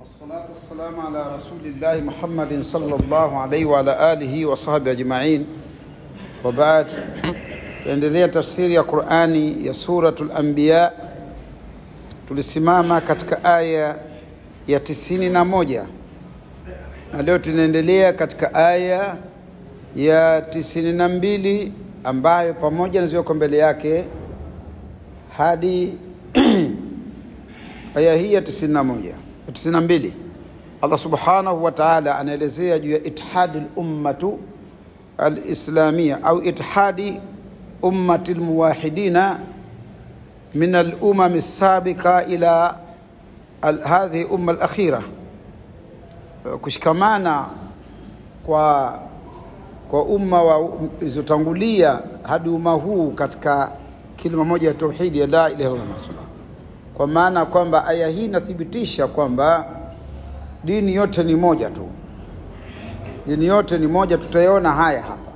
والصلاة والسلام على رسول الله محمد صلى الله عليه وعلى آله وصحبه أجمعين وبعد. Tuendelea tafsiri ya Qur'ani ya suratul Anbiya. Tulisimama katika aya ya 91 na leo tunaendelea katika aya ya 92 ambayo pamoja na zilizoko mbele yake hadi aya hii ya 92. Allah subhanahu wa ta'ala anaelezea juu ya itihadul ummatu al-islamiyya au itihadi ummati al-muwahidina min al-umam as-sabiqa ila hadhihi umma al-akhirah, kushikamana kwa umma wa izotangulia hadi umma huu katika kilima moja ya tauhidi ya la ilaha illallah. Kwa maana kwamba aya hii inathibitisha kwamba dini yote ni moja tu. Dini yote ni moja, tutayaona haya hapa.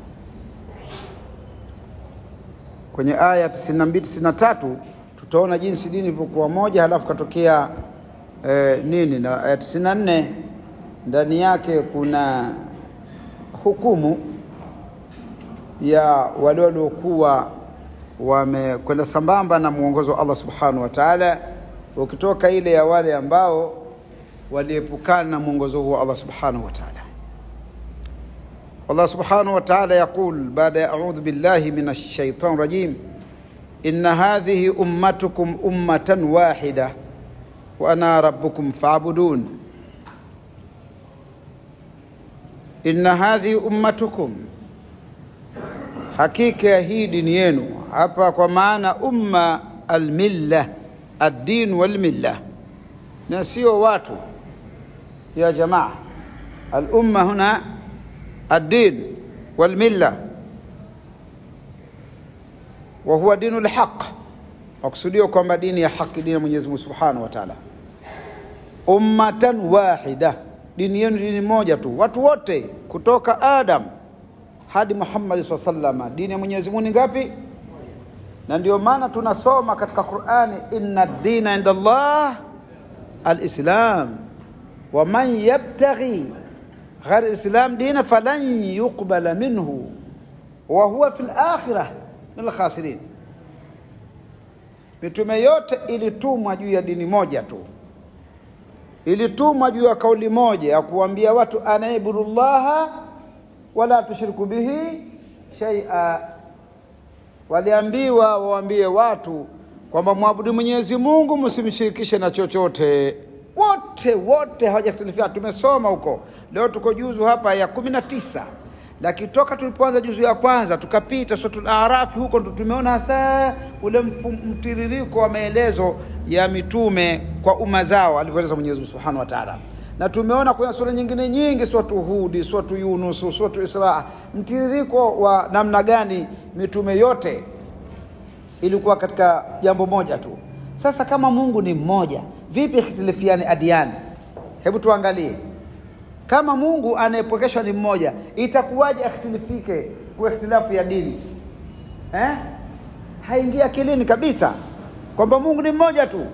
Kwenye aya 92-93 tutaona jinsi dini ilivyokuwa moja, halafu katokea nini, na aya 94 ndani yake kuna hukumu ya wale waliokuwa wamekwenda sambamba na muongozo wa Allah subhanahu wa ta'ala, ukitoka ile ya wale ambao waliepukana na muongozo wa Allah subhanahu wa ta'ala. Allah subhanahu wa ta'ala yaqul baada a'udhu billahi minash shaitanir rajim, inna hadhihi ummatukum ummatan wahida wa ana rabbukum fa'budun. Inna hadhihi ummatukum, hakika hii dini yenu. Hapa kwa maana umma al-milla, ad-din wal-milla, na sio watu ya jamaa. Al-umma huna ad-din wal-milla wa huwa dinul haqq, makusudio kwamba dini ya haki, dini ya Mwenyezi Mungu Subhanahu wa Ta'ala. Ummatan wahida, dini yenu dini moja tu, watu wote kutoka Adam hadi Muhammad SAW. Dini ya Mwenyezi Mungu ngapi? Na ndio maana tunasoma katika Qur'ani, inna ad-dina inda Allah al-islam wa man yabtaghi ghayra al-islam dina falan yuqbala minhu wa huwa fil akhirah min al-khasirin. Mitume yote ilitumwa juu ya dini moja tu, ilitumwa juu ya kauli moja ya kuambia watu anaibudullaha wala tushiriku bihi shay'a. Waliambiwa waambie watu kwamba muabudu Mwenyezi Mungu, msimshirikishe na chochote. Wote hawajakhtilifia. Tumesoma huko, leo tuko juzu hapa ya 19, lakini toka tulipoanza juzu ya kwanza tukapita suratul A'raf, huko ndo tumeona hasa ule mtiririko wa maelezo ya mitume kwa umma zao alivyoeleza Mwenyezi Mungu Subhanahu wa Ta'ala. Na tumeona kwa sura nyingine nyingi, suratu Hud, suratu Yunus, suratu Isra, mtiririko wa namna gani mitume yote ilikuwa katika jambo moja tu. Sasa kama Mungu ni mmoja, vipi ikhtilafiani adiani? Hebu tuangalie. Kama Mungu anayepokeshwa ni mmoja, itakuwaje ikhtilafike kwa ikhtilafu ya dini? Haingia akilini kabisa kwamba Mungu ni mmoja tu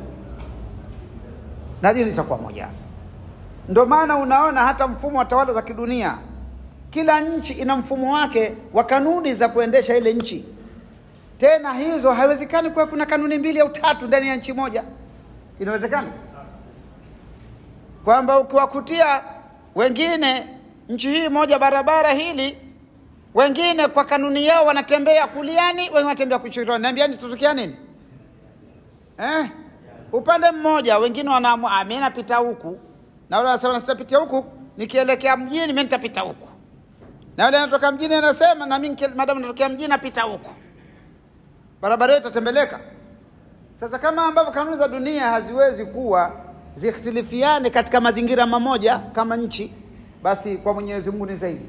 na dini itakuwa moja. Ndio maana unaona hata mfumo wa tawala za kidunia, kila nchi ina mfumo wake wa kanuni za kuendesha ile nchi. Tena hizo haiwezekani kwa kuna kanuni 2 au 3 ndani ya nchi moja. Inawezekana kwamba ukiwakutia wengine nchi hii moja barabara hili, wengine kwa kanuni yao wanatembea kuliani, wengine wanatembea kushoto, niambiani tutokea nini? Upande mmoja wengine wanaamua mimi napita huku, na wale wanasema sitapitia huku, nikielekea mjini mimi nitapita huku. Na wale anatoka mjini anasema na mimi madam natokea mjini napita huku. Barabara yote itatembeleka. Sasa kama ambavyo kanuni za dunia haziwezi kuwa ziختلفiane katika mazingira mamoja kama nchi, basi kwa Mwenyezi Mungu ni zaidi.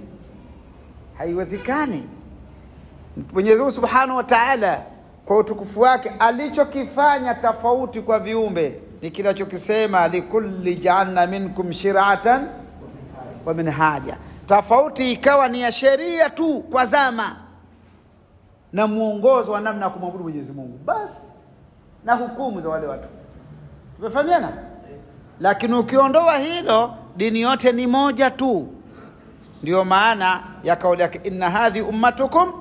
Haiwezekani. Mwenyezi Mungu Subhanahu wa Ta'ala kwa utukufu wake alichokifanya tofauti kwa viumbe ni kinachokisema likulli ja'alna minkum shir'atan wa minhaja. Tofauti ikawa ni ya sheria tu kwa zama na muongozo wa namna ya kumwabudu Mwenyezi Mungu, basi na hukumu za wale watu. Tumefahamiana? lakini ukiondoa hilo dini yote ni moja tu. Ndio maana ya kauli yake, inna hadhi ummatukum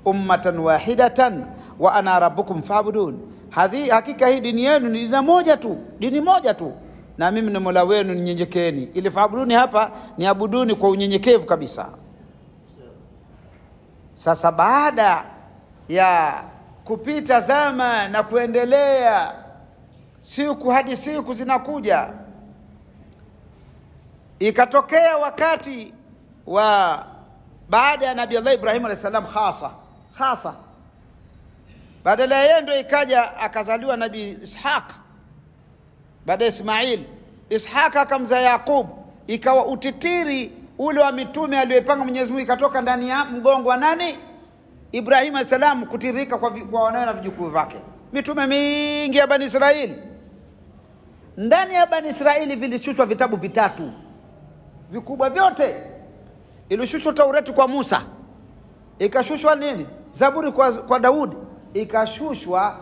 ummatan wahidatan wa ana rabbukum fa'budun. Hakika hii dini yenu ni dini moja tu, dini moja tu, na mimi ni Mola wenu, ninyenyekeeni. Ile fa'buduni hapa ni abuduni kwa unyenyekevu kabisa. Sasa baada ya kupita zama na kuendelea, siku hadi siku zinakuja, ikatokea wakati wa baada ya Nabii Allah Ibrahim alayhis salam khasa badala yeye ndio ikaja akazaliwa Nabii Ishaq baada ya Ismail. Ishaq akamzaa Yaqub, ikawa utitiri ule wa mitume aliyopanga Mwenyezi Mungu ikatoka ndani ya mgongo wa nani? Ibrahim alayhis salam, kutirika kwa wanawe na vijukuu vyake. Mitume mingi ya Bani Israeli. Ndani ya Bani Israeli vilishushwa vitabu vitatu vikubwa vyote. Ilishushwa Taurati kwa Musa, ikashushwa nini? Zaburi kwa Daudi, ikashushwa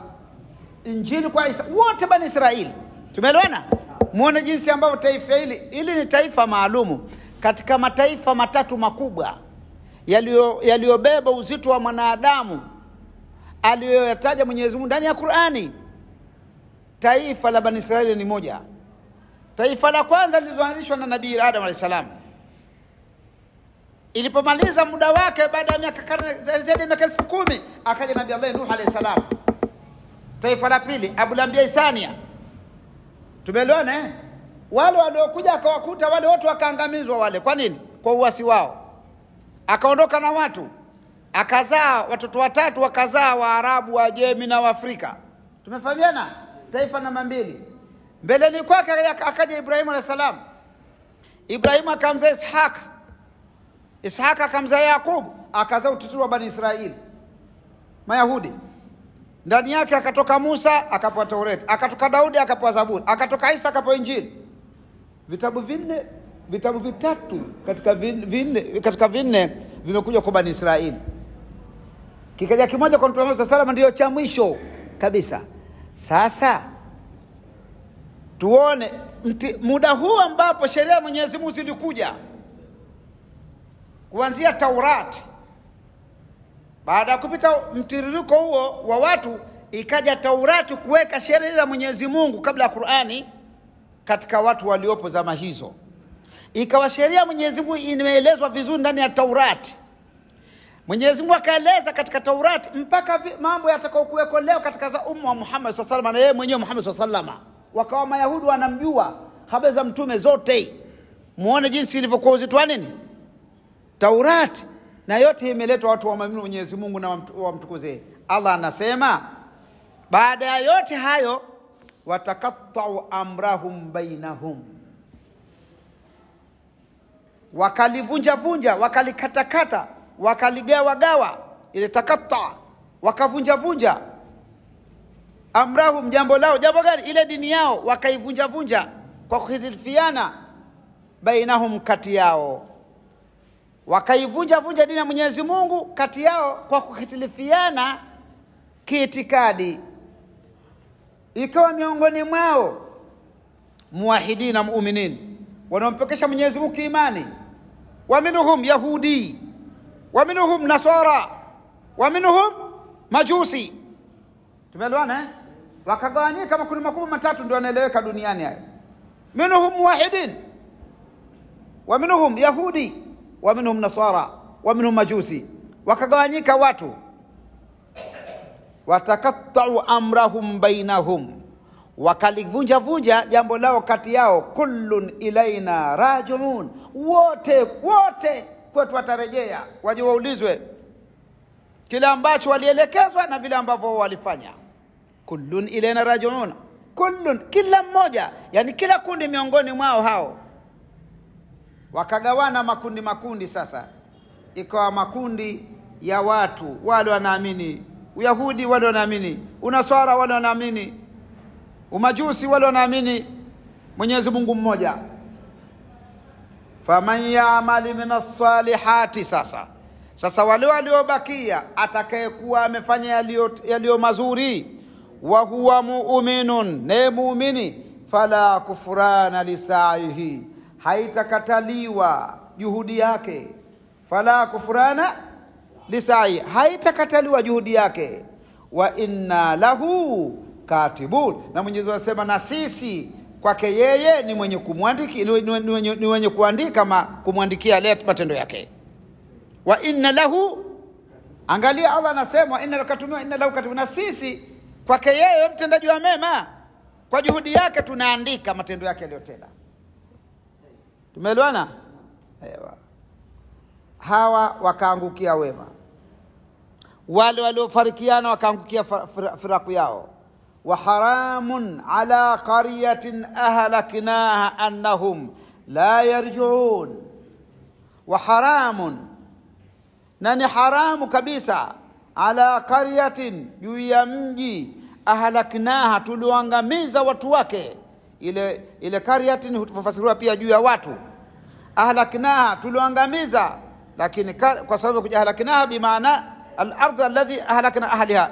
Injili kwa Isa. Wote Bani Israeli. Tumeelewana? Muone jinsi ambavyo taifa hili ni taifa maalumu katika mataifa matatu makubwa yaliyobeba uzito wa mwanadamu aliyoyataja Mwenyezi Mungu ndani ya Qur'ani. Taifa la Bani Israeli ni moja. Taifa la kwanza lilizoanzishwa na Nabii Adam alayhis salam, ilipomaliza muda wake baada ya miaka zaidi ya miaka 10,000 akaja Nabii Allah Nuh alayhis salam. Taifa la pili Abul Anbiya Thania. Tumeelewana? Wale waliokuja akawakuta wale watu wakaangamizwa wale. Kwa nini? Kwa uasi wao. Akaondoka na watu, akazaa watoto watatu, wakazaa Waarabu, Wajemi na Waafrika. Tumefahamiana? Taifa namba 2. Mbeleni kwake akaja Ibrahim alayhis salam. Ibrahim akamzaa Ishaq. Ishaq akamzaa Yaqub, akazaa utitiri wa Bani Israeli, Mayahudi. Ndani yake akatoka Musa akapewa Taurati, akatoka Daudi akapewa Zaburi, akatoka Isa akapewa Injili. Vitabu vitatu katika vinne vimekuja kwa Bani Israeli. Kikaja kimoja kwa Mtume Muhammad sallallahu ndio cha mwisho kabisa. Sasa tuone muda huu ambapo sheria ya Mwenyezi Mungu zilikuja kuanzia Taurati. Baada ya kupita mtiririko huo wa watu, ikaja Taurati kuweka sheria za Mwenyezi Mungu kabla ya Qur'ani katika watu waliopo zama hizo. Ikawa sheria Mwenyezi Mungu imeelezwa vizuri ndani ya Taurati. Mwenyezi Mungu akaeleza katika Taurati mpaka mambo yatakayokuweko leo katika za umma wa Muhammad sallallahu alaihi wasallam, na yeye mwenyewe Muhammad sallallahu alaihi wasallam. Wakawa Mayahudi wanamjua habari za mtume zote. Muone jinsi ilivyokuwa uzito wa nini? Taurati. Na yote imeletwa watu wa Mwenyezi Mungu na wamtukuze. Allah anasema baada ya yote hayo, watakattau amrahum bainahum, wakalivunja, wakalikatakata, wakaligawa, ile takatta, wakavunja amrahum, jambo lao. Jambo gani? Ile dini yao wakaivunja kwa kuhitilifiana bainahum, kati yao. Wakaivunja dini ya Mwenyezi Mungu kati yao kwa kuhitilifiana kiitikadi. Ikawa miongoni mwao muwahidin na muuminin, wanaompekesha Mwenyezi Mungu imani. Wa minhum yahudi, wa minhum nasara, wa minhum majusi. Tumeelewana? Wakagawanyika makundi makubwa matatu, ndio yanaeleweka duniani hayo. Minhum muwahidin, wa minhum yahudi, wa minhum nasara, wa minhum majusi. Wakagawanyika watu. Watakattau amrahum bainahum, wakalivunja jambo lao kati yao. Kullun ilaina rajiun, wote kwetu watarejea, waje waulizwe kile ambacho walielekezwa na vile ambavyo walifanya. Kullun ilaina rajiun, kila mmoja, yani kila kundi miongoni mwao hao. Wakagawana makundi. Sasa ikawa makundi ya watu, wale wanaamini Uyahudi, wale wanaamini Unaswara, wale wanaamini Umajusi, wale wanaamini Mwenyezi Mungu mmoja. Faman ya'mal minas salihati, sasa wale waliobakia, atakayekuwa amefanya yaliyo mazuri, wa huwa mu'minun, ne muumini, fala kufrana lisaihi, haitakataliwa juhudi yake. Fala kufrana lisaihi, haitakataliwa juhudi yake. Wa inna lahu katibun, na Mwenyezi Mungu anasema na sisi kwake yeye ni mwenye kumwandiki, ni mwenye kuandika kumwandikia leo matendo yake. Wa inna lahu, angalia Allah anasema inna lahu katibun, na sisi kwake yeye mtendaji wa mema, kwa juhudi yake tunaandika matendo yake aliyotenda. Tumeelewana? Ewa. Hawa wakaangukia wema, wale waliofarikiana wakaangukia firaku yao. Wa haramun ala qaryatin ahlaknaha annahum la yarji'un. Wa haramun, na ni haramu kabisa, ala qaryatin, juu ya mji, ahlaknaha, tulioangamiza watu wake. Ile qaryatin hutafasiriwa pia juu ya watu. Ahlaknaha, tulioangamiza, lakini kwa sababu kuja ahlaknaha bimaana al-ardh alladhi ahlakna ahliha,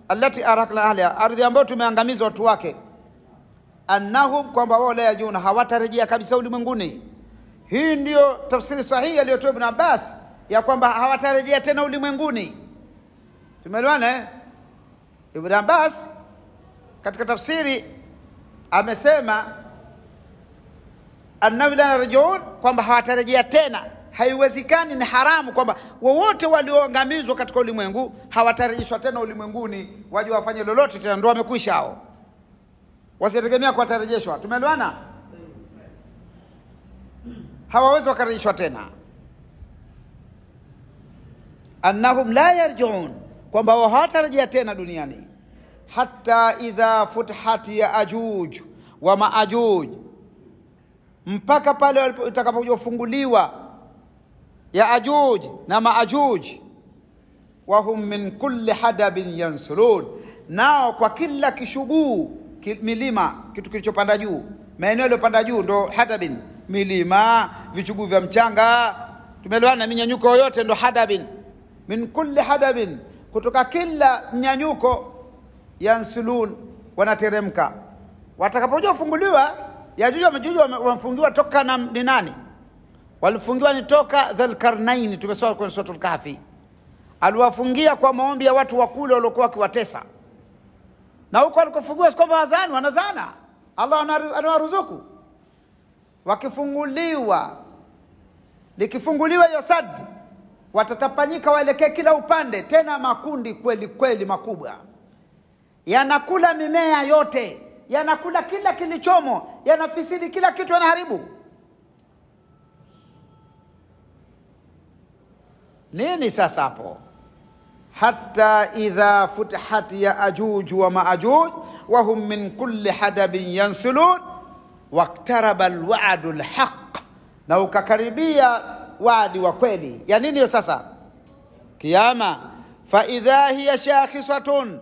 allati ahlakna ahliha, ardhi ambayo tumeangamiza watu wake. Annahum, kwamba wao la yajuna, hawatarejea kabisa ulimwenguni. Hii ndio tafsiri sahihi aliyotoa Ibn Abbas, ya kwamba hawatarejea tena ulimwenguni. Tumeelewana? Ibn Abbas katika tafsiri amesema annahu la yarji'un, kwamba hawatarejea tena. Haiwezekani, ni haramu kwamba wowote walioangamizwa katika ulimwengu hawatarejeshwa tena ulimwenguni waje wafanye lolote tena, ndio wamekwisha hao, wasitegemea kwa tarejeshwa. Tumeelewana? Hawawezi wakarejeshwa tena. Annahum la yarji'un, kwamba hawatarejea tena duniani. Hatta idha futihat Yaajuj wa Maajuj, mpaka pale itakapofunguliwa Yaajuj na Maajuj. Wahum min kulli hadabin yansurun, nao kwa kila kishuguu, milima, kitu kilichopanda juu, maeneo yaliyopanda juu ndo hadabin, milima, vichuguu vya mchanga. Tumeelewana? Minyanyuko yote ndo hadabin. Min kulli hadabin, kutoka kila mnyanyuko, yansulun, wanateremka. Watakapokuja kufunguliwa Yajuj wa Majuj, wamefungiwa toka na ni nani? Walifungiwa ni toka Dhulkarnain, tumesoma kwenye suratul Kahfi. Aliwafungia kwa maombi ya watu wakule waliokuwa wakiwatesa. Na huko alikofungiwa si kwamba wazani, wanazana. Allah anawaruzuku. Wakifunguliwa, likifunguliwa hiyo sad, watatapanyika waelekee kila upande, tena makundi kweli kweli makubwa. Yanakula mimea yote, yanakula kila kilichomo, yanafisidi kila kitu, yanaharibu. Nini sasa hapo? Hatta idha futihat Yaajuj wa Maajuj wa hum min kulli hadabin yansilun waqtaraba alwa'du alhaq, na ukakaribia wadi wa kweli. Ya nini hiyo sasa? Kiyama. Fa idha hiya shakhisatun,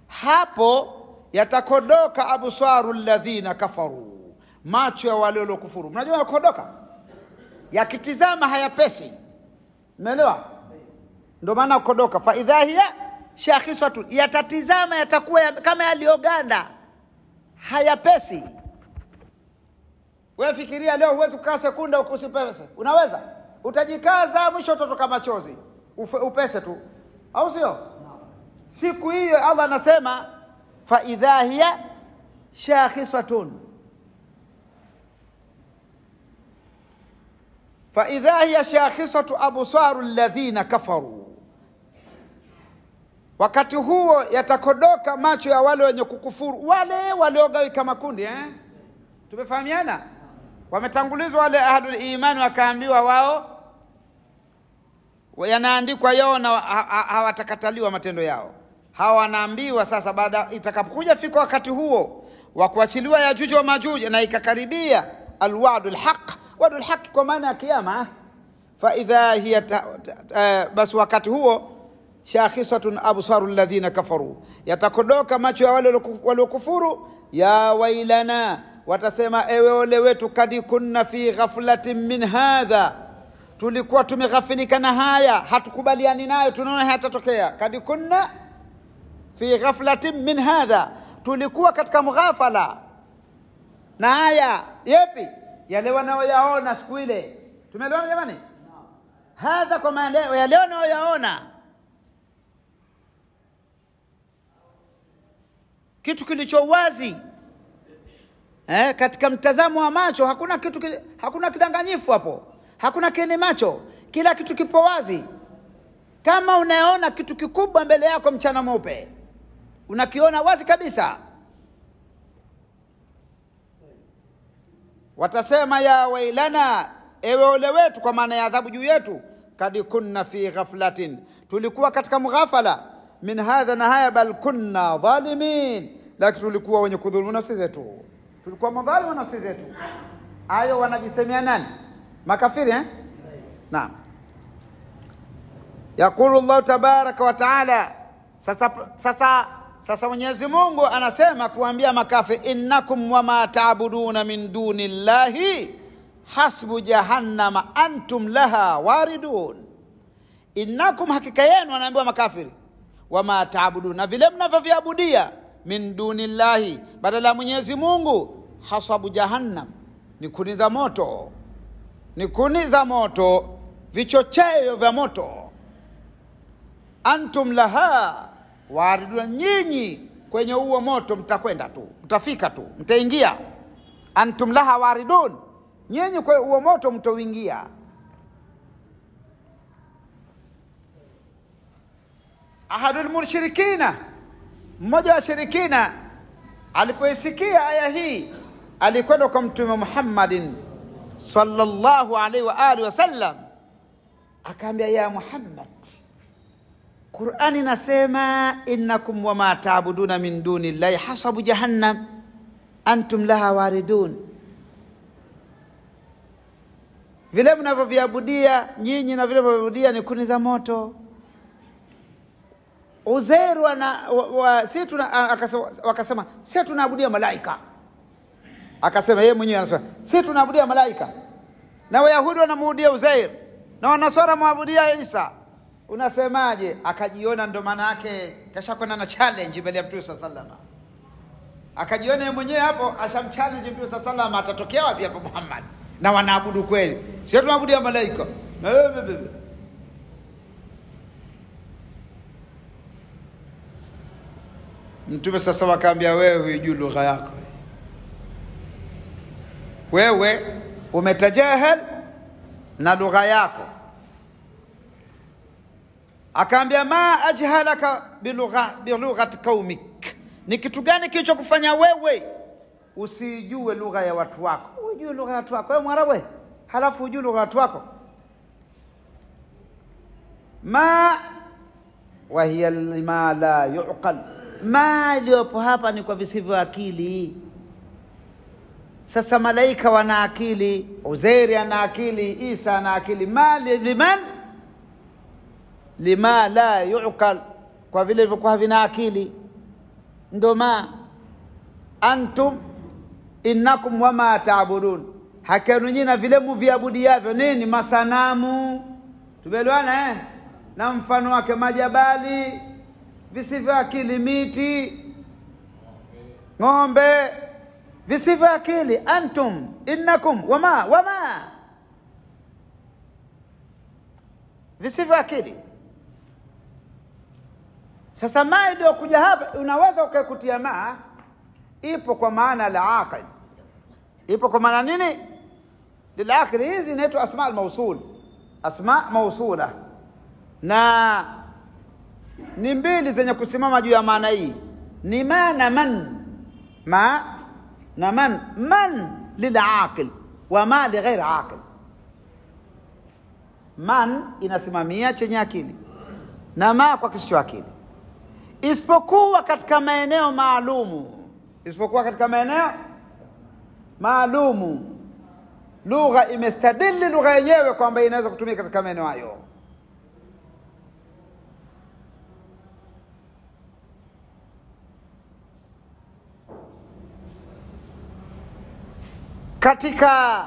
hapo yatakodoka absarul ladhina kafaru, macho ya wale waliokufuru. Mnajua yakodoka, yakitizama hayapesi. Umeelewa? Ndio maana ukodoka. Fa idha hiya shakhisatun, yatatizama, yatakuwa kama yalioganda, hayapesi. Wewe fikiria leo huwezi kukaa sekunde ukusipese. Unaweza? Utajikaza, mwisho utotoka machozi. Upese tu. Au sio? Siku hiyo Allah anasema fa idha hiya shakhisatun, fa idha hiya shakhisatu absarul ladhina kafaru, wakati huo yatakodoka macho ya wale wenye kukufuru, wale waliogawika makundi. Tumefahamiana? Wametangulizwa wale ahlul iman, wakaambiwa wao yanaandikwa yao na hawatakataliwa matendo yao. Hawa wanaambiwa sasa, baada itakapokuja fika wakati huo wa kuachiliwa Yajuj wa Majuj, na ikakaribia alwa'dul haqq, wa'dul haqq kwa maana ya kiyama. Fa idha hiya bas wakati huo shakhisatun absarul ladhina kafaru, yatakodoka macho ya wale waliokufuru. Ya wailana, watasema ewe ole wetu, kadi kunna fi ghaflatin min hadha, tulikuwa tumeghafilika na haya, hatukubaliani nayo, tunaona hayatatokea. Kadi kunna fi ghaflatin min hadha, tulikuwa katika mghafala na haya yepi yale wanaoyaona siku ile. Tumeelewana jamani? Hadha kwa maana yale wanaoyaona, kitu kilicho wazi katika mtazamo wa macho. Hakuna kidanganyifu hapo, hakuna kile macho, kila kitu kipo wazi. Kama unaona kitu kikubwa mbele yako mchana mweupe, unakiona wazi kabisa, watasema ya wailana, ewe ole wetu, kwa maana ya adhabu juu yetu, kad kunna fi ghaflatin, tulikuwa katika mghafala, min hadha na haya, bal kunna dhalimin, lakini tulikuwa wenye kudhulumu nafsi zetu, tulikuwa madhalimu nafsi zetu. Hayo wanajisemea nani? Makafiri Naam. Yakulu Allah tabaraka wa taala, sasa Mwenyezi Mungu anasema kuambia makafiri, innakum wama ta'buduna min dunillahi hasbu jahannama antum laha waridun. Innakum, hakika yenu, anaambiwa makafiri, wama ta'buduna, vile mnavyoviabudia, min dunillahi, badala ya Mwenyezi Mungu, hasabu jahannam, ni kuni za moto, ni kuni za moto, vichocheo vya moto. Antum laha waridun, nyinyi kwenye huo moto mtakwenda tu, mtafika tu, mtaingia. Antum laha waridun, nyinyi kwa huo moto mtauingia. Ahadul mushrikina, mmoja wa shirikina, alipoisikia aya hii, alikwenda kwa Mtume Muhammadin sallallahu alaihi wa alihi wasallam, akaambia, ya Muhammad, Qur'ani nasema innakum wama ta'buduna min dunillahi hasabu jahannam antum laha waridun, vile mnavyoviabudia nyinyi na vile mnavyoviabudia ni kuni za moto. Uzair wakasema sisi tunaabudia malaika. Akasema yeye mwenyewe, anasema sisi tunaabudia malaika, na Wayahudi wanaabudia Uzair, na Wanasara waabudia Isa. Unasemaje? Akajiona, ndo maana yake kisha kwenda na challenge mbele ya Mtume sallallahu alaihi wasallam. Akajiona yeye mwenyewe hapo ashamchallenge Mtume sallallahu alaihi wasallam, atatokea wapi hapo Muhammad? Na wanaabudu kweli, sisi tunaabudia malaika. Mtume sasa akaambia, wewe hujui lugha yako, wewe umetajahal na lugha yako. Akaambia, ma ajhalaka bilughati qaumik, ni kitu gani kilichokufanya wewe usijue lugha ya watu wako? Unajua lugha ya watu wako wewe Mwarabu, halafu unajua lugha ya watu wako? Ma wa hiya lima la yuqal, ma iliyopo hapa ni kwa visivyo akili. Sasa malaika wana akili, Uzairi ana akili, Isa ana akili, liman lima la yuqal, kwa vile vilivyokuwa havina akili. Ndo antum innakum wama ta'budun, hakika nyinyi na vile mviabudiavyo nini? Masanamu. Tumeelewana na mfano wake majabali, visivyo akili, miti, ng'ombe, visivyo akili. Antum innakum wama visivyo akili. Sasa ma ndio kuja hapa, unaweza ukaikutia ma, ipo kwa maana la aqil, ipo kwa maana nini? Lil aqil. Hizi inaitwa asma al-mawsul, asma mawsula, na ni mbili zenye kusimama juu ya maana hii. Ni ma na man, ma na man lil aqil wa ma li ghair aqil. Man inasimamia chenye akili na ma kwa kisicho akili, isipokuwa katika maeneo maalumu, isipokuwa katika maeneo maalumu. Lugha imestadili lugha yenyewe kwamba inaweza kutumika katika maeneo hayo. Katika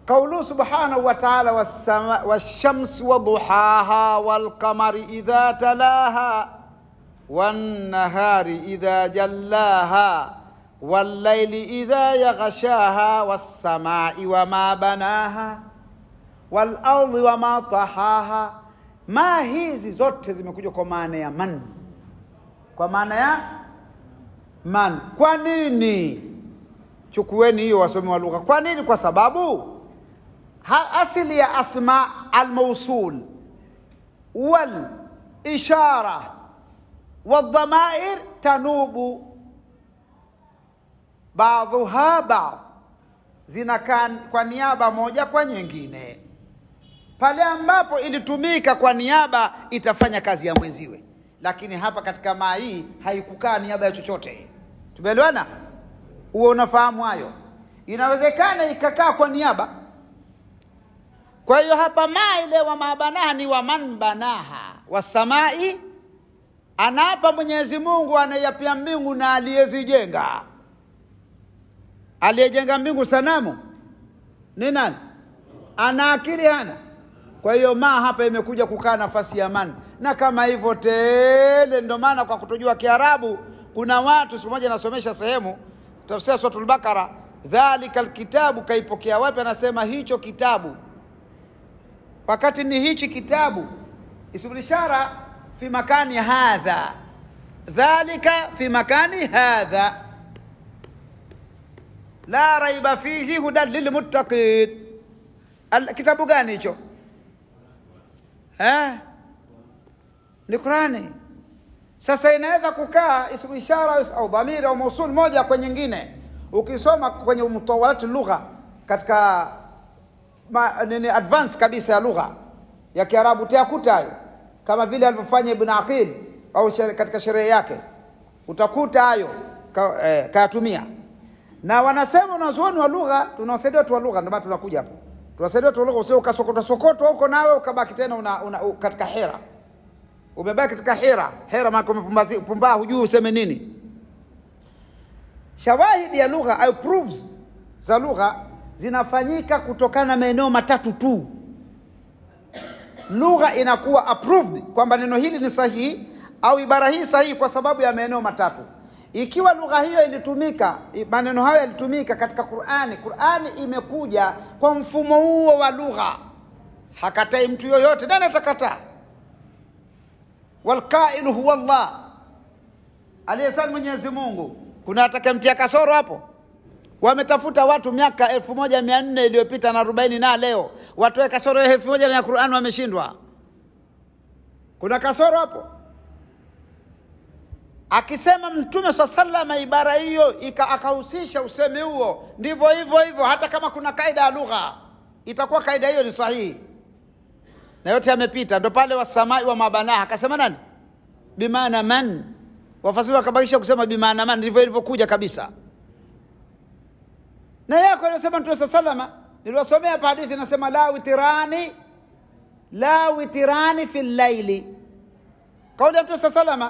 قوله سبحانه وتعالى والشمس وضحاها والقمر إذا تلاها والنهار إذا جلاها wallaili idha yaghshaha, was-samai wama banaha, wal ardi wama tahaha. Ma hizi zote zimekuja kwa maana ya man, kwa maana ya man. Kwa nini? Chukueni hiyo wasomi wa lugha. Kwa nini? Kwa sababu asili ya asma al-mawsul wal ishara wal dhamair tanubu baadhuha baadh, zinakaa kwa niaba moja kwa nyingine. Pale ambapo ilitumika kwa niaba itafanya kazi ya mwenziwe, lakini hapa katika maa hii haikukaa niaba ya chochote. Tumeelewana? Uwe unafahamu hayo. Inawezekana ikakaa kwa niaba. Kwa hiyo hapa maa ile wa mabanaha ni wa man banaha, wasamai, anaapa Mwenyezi Mungu anayapia mbingu na aliyezijenga. Aliyejenga mbingu sanamu ni nani? Ana akili hana? Kwa hiyo maa hapa imekuja kukaa nafasi ya man. Na kama hivyo tele, ndio maana kwa kutojua Kiarabu kuna watu, siku moja nasomesha sehemu tafsiri Suratul Baqara, dhalika alkitabu, kaipokea wapi? Anasema hicho kitabu, wakati ni hichi kitabu, ismul ishara fi makani hadha, dhalika fi makani hadha, la raiba fihi hudan lilmuttaqin. Kitabu gani hicho? Ni Qurani. Sasa inaweza kukaa ismu ishara au dhamiri au mausul moja kwa nyingine. Ukisoma kwenye mutawalat lugha katika nini advance kabisa ya lugha ya Kiarabu utakuta hayo, kama vile alivyofanya Ibn Aqil au katika sherehe yake, utakuta hayo kayatumia. Na wanasema wanazuoni wa lugha, tunawasaidia watu wa lugha, ndio maana tunakuja hapo. Tunawasaidia watu wa lugha, usio ukasokota sokotwa huko nawe ukabaki tena katika hera. Umebaki katika hera maana umepumba hujui useme nini. Shawahidi ya lugha au proofs za lugha zinafanyika kutokana na maeneo matatu tu. Lugha inakuwa approved kwamba neno hili ni sahihi au ibara hii sahihi kwa sababu ya maeneo matatu. Ikiwa lugha hiyo ilitumika, maneno hayo yalitumika katika Qur'ani, Qur'ani imekuja kwa mfumo huo wa lugha, hakatai mtu yoyote. Nani atakataa? Walqa'il huwa Allah, aliyesema Mwenyezi Mungu. Kuna atakayemtia kasoro hapo? Wametafuta watu miaka 1400 iliyopita na 40 na leo watoe kasoro ya 1000 ya Qur'an, wameshindwa. Kuna kasoro hapo? Akisema Mtume SAW ibara hiyo akahusisha useme huo, ndivyo hivyo, hata kama kuna kaida ya lugha itakuwa kaida hiyo ni sahihi. Na yote yamepita. Ndio pale wasamai wa mabanaha akasema nani? Bimaana man. Wafasiri wakabakisha kusema bimaana man, ndivyo ilivyokuja kabisa. Na yako anasema Mtume SAW, niliwasomea hapa hadithi nasema la witirani fil laili. Kauli ya Mtume SAW,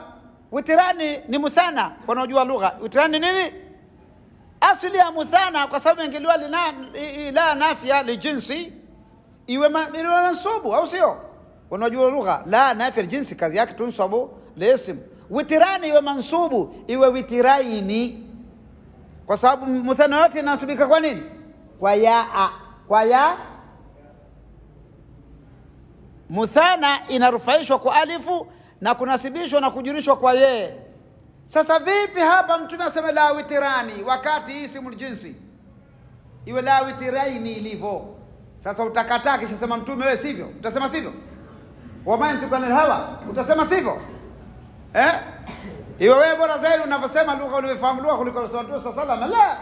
witirani ni muthana. Wanaojua lugha, witirani nini? Asili ya muthana kwa sababu ingeliwa la nafia li jinsi iwe mansubu au sio? Unajua lugha, la nafia jinsi kazi yake tunsabu lisim. Witirani iwe mansubu iwe witiraini, kwa sababu muthana yote inasubika kwa nini? Kwa ya. Muthana inarufaishwa kwa alifu na kunasibishwa na kujurishwa kwa ye. Sasa vipi hapa Mtume asema la witirani wakati ismul jinsi iwe la witiraini ilivyo? Sasa utakataa kisha sema Mtume wewe sivyo? Utasema sivyo? Wama tukana hawa utasema sivyo? Iwe wewe bora zaidi unavyosema lugha unayofahamu lugha kuliko Rasulullah sallallahu alaihi wasallam.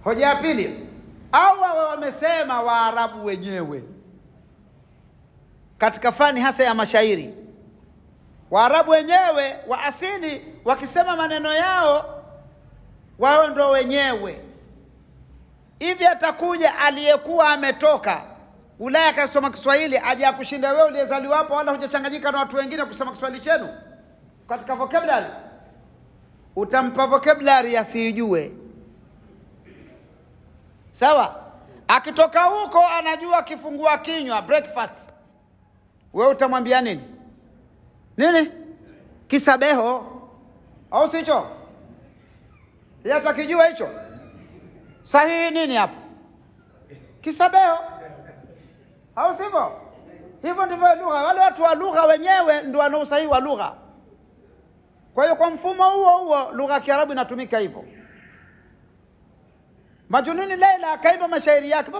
Hoja ya pili, au wamesema Waarabu wenyewe katika fani hasa ya mashairi. Waarabu wenyewe wa asili wakisema maneno yao wao ndio wenyewe. Hivi atakuja aliyekuwa ametoka Ulaya akasoma Kiswahili aje akushinda wewe uliyezaliwa hapo, wala hujachanganyika na watu wengine kusema Kiswahili chenu katika vocabulary? Utampa vocabulary asijue. Sawa? Akitoka huko anajua kifungua kinywa breakfast, wewe utamwambia nini? Kisabeho au sicho? Yeye atakijua hicho. Sahihi nini hapo? Kisabeo. Au sivyo? Hivyo ndivyo lugha. Wale watu wa lugha wenyewe ndio wana usahihi wa lugha. Kwa hiyo kwa mfumo huo lugha ya Kiarabu inatumika hivyo. Majnuni Laila akaimba mashairi yake.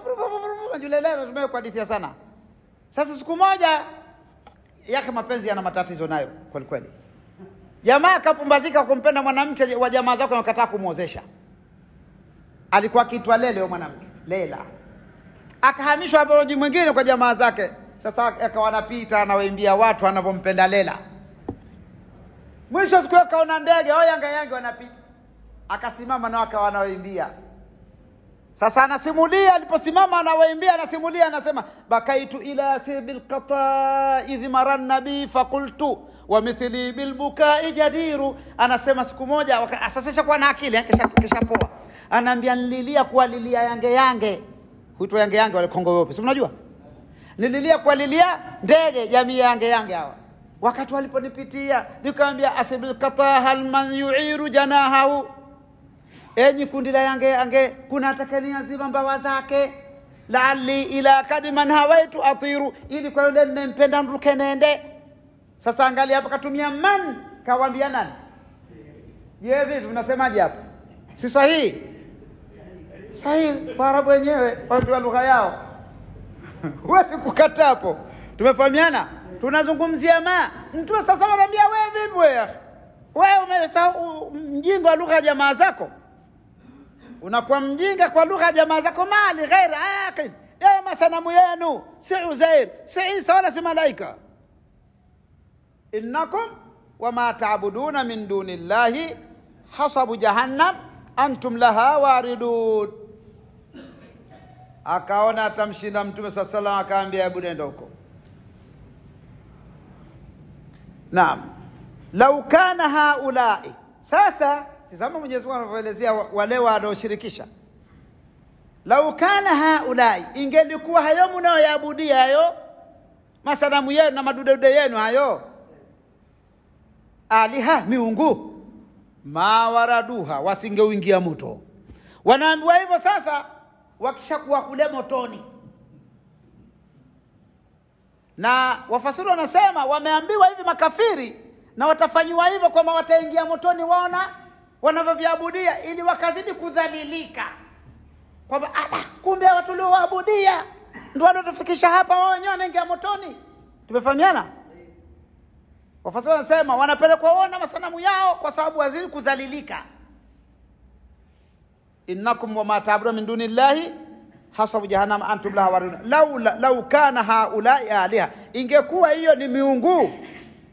Majnuni Laila anatumia kwa hadithi sana. Sasa siku moja yake mapenzi yana matatizo nayo kweli kweli. Jamaa akapumbazika kumpenda mwanamke wa jamaa zake wakataa kumuozesha. Alikuwa kitwa Lele wa mwanamke, Lela. Akahamishwa hapo mji mwingine kwa jamaa zake. Sasa akawa anapita anawaimbia watu anavompenda Lela. Mwisho siku akaona ndege, yange wanapita. Akasimama na akawa anawaimbia. Sasa anasimulia aliposimama anawaimbia anasimulia anasema bakaitu ila sibil qata idh maranna bi faqultu wa mithli bil bukai jadiru. Anasema siku moja asasisha kwa na akili kisha poa. Anaambia nililia kualilia yange. Huitwa yange wale Kongo weupe. Si mnajua? Nililia kualilia ndege jamii yange hawa. Wakati waliponipitia nikamwambia asibil qata hal man yu'iru janahu. Enyi kundi la yange kuna atakania ziba mbawa zake laali ila kadiman hawaitu atiru ili kwa yule ninempenda mruke nende. Sasa angalia hapa katumia man kawaambia nani? Je, vipi tunasemaje hapa? Si sahihi? Sahihi Waarabu wenyewe watu wa lugha yao. Huwezi kukataa hapo. Tumefahamiana? Tunazungumzia mtu sasa anamwambia wewe vipi wewe? Wewe umesahau mjinga wa lugha ya jamaa zako. Unakuwa mjinga kwa lugha ya jamaa zako mali ghairi aqil. Ya masanamu yenu si Uzair, si Isa wala si malaika. Innakum wama ta'buduna min dunillahi hasabu jahannam antum laha waridun. Akaona atamshinda Mtume sallallahu alayhi wasallam akaambia hebu nenda huko. Naam. Lau kana haulai. Sasa tazama Mwenyezi Mungu anavyoelezea wale wanaoshirikisha. Lau kana haulai, ingelikuwa hayo mnaoyaabudia hayo masanamu yenu na madude yenu hayo aliha miungu ma waraduha, wasingeuingia moto. Wanaambiwa hivyo sasa wakishakuwa kule motoni. Na wafasiri wanasema wameambiwa hivi makafiri na watafanywa hivyo kwamba wataingia motoni waona wanavyoviabudia ili wakazidi kudhalilika. Kwamba kumbe watu walioabudia ndio wanotufikisha hapa, wao wenyewe wanaingia motoni. Tumefahamiana? Wafasiri wanasema wanapelekwa waona masanamu yao kwa sababu wazidi kudhalilika. Innakum wama ta'buduna min dunillahi hasabu jahannam antum laha waridun. Lau kana haulai aliha, ingekuwa hiyo ni miungu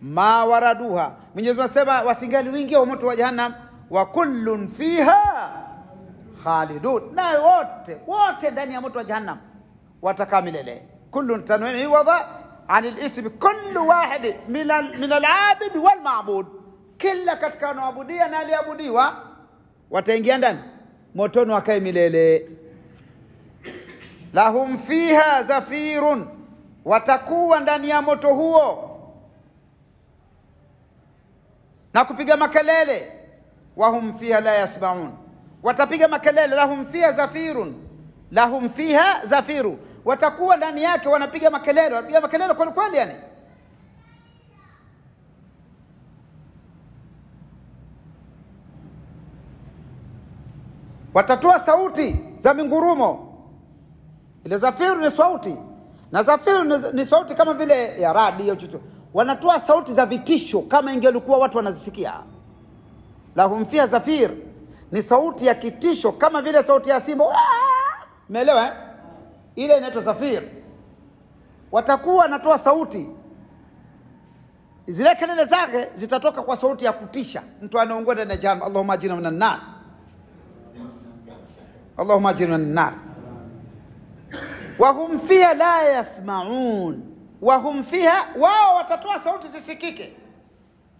ma waraduha, Mwenyezi Mungu anasema wasingaliingia moto wa jahannam wa kullun fiha khalidun, na wote ndani ya moto wa jahannam watakaa milele. Kullun tanwini wadha anil ism kullu wahid min al-abid wal ma'bud, kila katika wanaoabudia na aliabudiwa wataingia ndani motoni wakae milele. Lahum fiha zafirun, watakuwa ndani ya moto huo na kupiga makelele. Wahum fiha la yasmaun, watapiga makelele. Lahum fiha zafiru, watakuwa ndani yake wanapiga makelele kweli kweli yani. Watatoa sauti za mingurumo. Ile zafiru ni sauti, na zafiru ni sauti kama vile ya radi au chochote. Wanatoa sauti za vitisho kama ingelikuwa watu wanazisikia. Lahum fiha zafir ni sauti ya kitisho kama vile sauti ya simba. Umeelewa? Ile inaitwa zafir. Watakuwa wanatoa sauti, zile kelele zake zitatoka kwa sauti ya kutisha. Mtu anaongoza ndani ya jahannam. Allahumma ajirna minan nar, Allahumma ajirna minan nar. Wahum fiha la yasmaun, wahum fiha, wao watatoa sauti zisikike,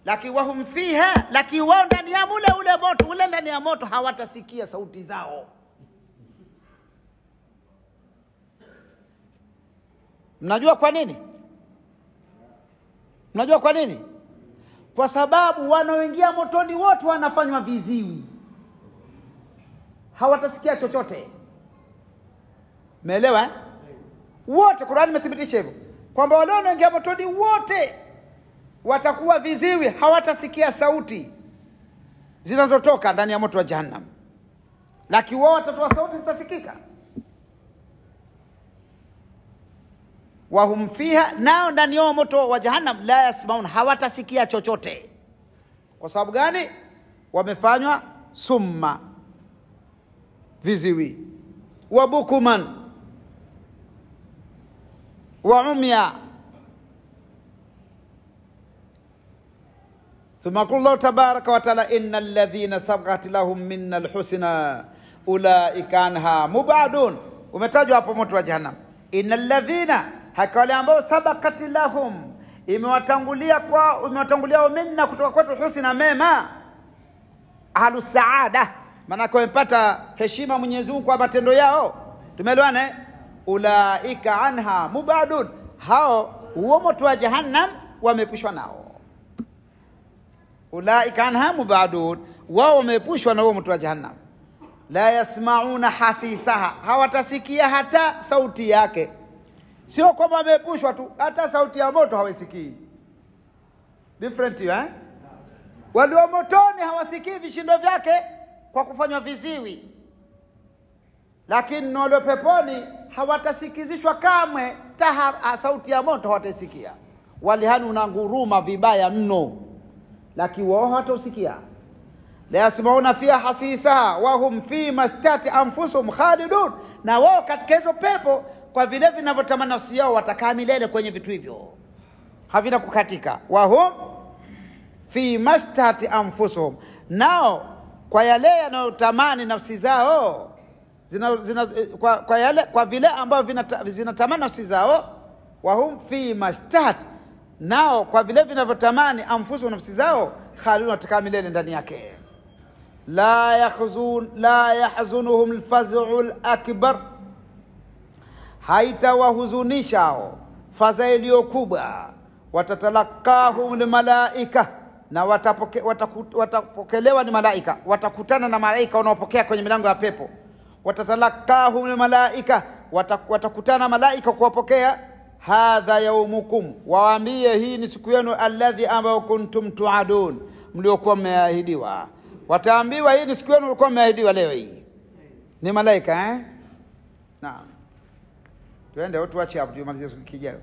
lakini wahum fiha, lakini wao ndani ya ule moto, ule ndani ya moto hawatasikia sauti zao. Mnajua kwa nini? Mnajua kwa nini? Kwa sababu wanaoingia motoni wote wanafanywa viziwi. hawatasikia chochote. Umeelewa? Wote, Qur'an imethibitisha hivyo kwamba wale wanaoingia motoni wote watakuwa viziwi, hawatasikia sauti zinazotoka ndani ya moto wa Jahannam, lakini wao watatoa sauti zitasikika. Wahum fiha, nao ndani ya moto wa Jahannam la yasmaun, hawatasikia chochote. Kwa sababu gani? Wamefanywa summa, viziwi, wa bukuman wa umya. Thumma qala Allah tabaraka wa taala innal ladhina sabaqat lahum minnal husna ulaika anha mubadun. Umetajwa hapo moto wa Jahannam, innal ladhina, hakika wale ambao sabaqat lahum, imewatangulia minna, kutoka kwetu, husna, mema, ahlus saada, maana wamepata heshima Mwenyezi Mungu kwa matendo yao. Tumeelewana? Ulaika anha mubadun, hao huo moto wa Jahannam wameepushwa nao. Ulaika anha mubadun, wao wameepushwa na huo moto wa Jahannam. La yasmauna hasisaha, hawatasikia hata sauti yake. Sio kwamba wameepushwa tu, hata sauti ya moto hawasikii. Different, eh? Walio motoni hawasikii vishindo vyake kwa kufanywa viziwi, lakini wale peponi hawatasikizishwa kamwe sauti ya moto, hawatasikia. Walihani unanguruma vibaya mno, lakini wao hawatasikia. La yasmauna fiha hasisa wa hum fi mastati anfusuhum khalidun, na wao katika hizo pepo kwa vile vinavyotamani nafsi yao watakaa milele kwenye vitu hivyo, havina kukatika. Wa hum fi mastati anfusuhum, nao kwa yale yanayotamani nafsi zao, kwa vile ambavyo zinatamani nafsi zao. Wa hum fi mastati, nao kwa vile vinavyotamani anfusuhum, nafsi zao, khalidun, watakaa milele ndani yake. La yahzunuhum alfaz'ul akbar, haitawahuzunisha fadhaa iliyokubwa. Watatalakahum almalaika, na watapokelewa ni malaika, watakutana na malaika wanaopokea kwenye milango ya pepo. Watatalakahum almalaika, watakutana na malaika kuwapokea. Hadha yaumukum, waambie hii ni siku yenu, alladhi ambao kuntum tuadun, mliokuwa mmeahidiwa. Wataambiwa hii ni siku yenu mliokuwa mmeahidiwa, leo hii ni malaika, eh? Naam. Tuende watu wache hapo, tumalizie siku ijayo.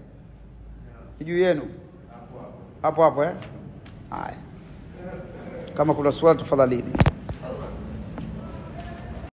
Juu yenu hapo eh? Haya, kama kuna swali tafadhali.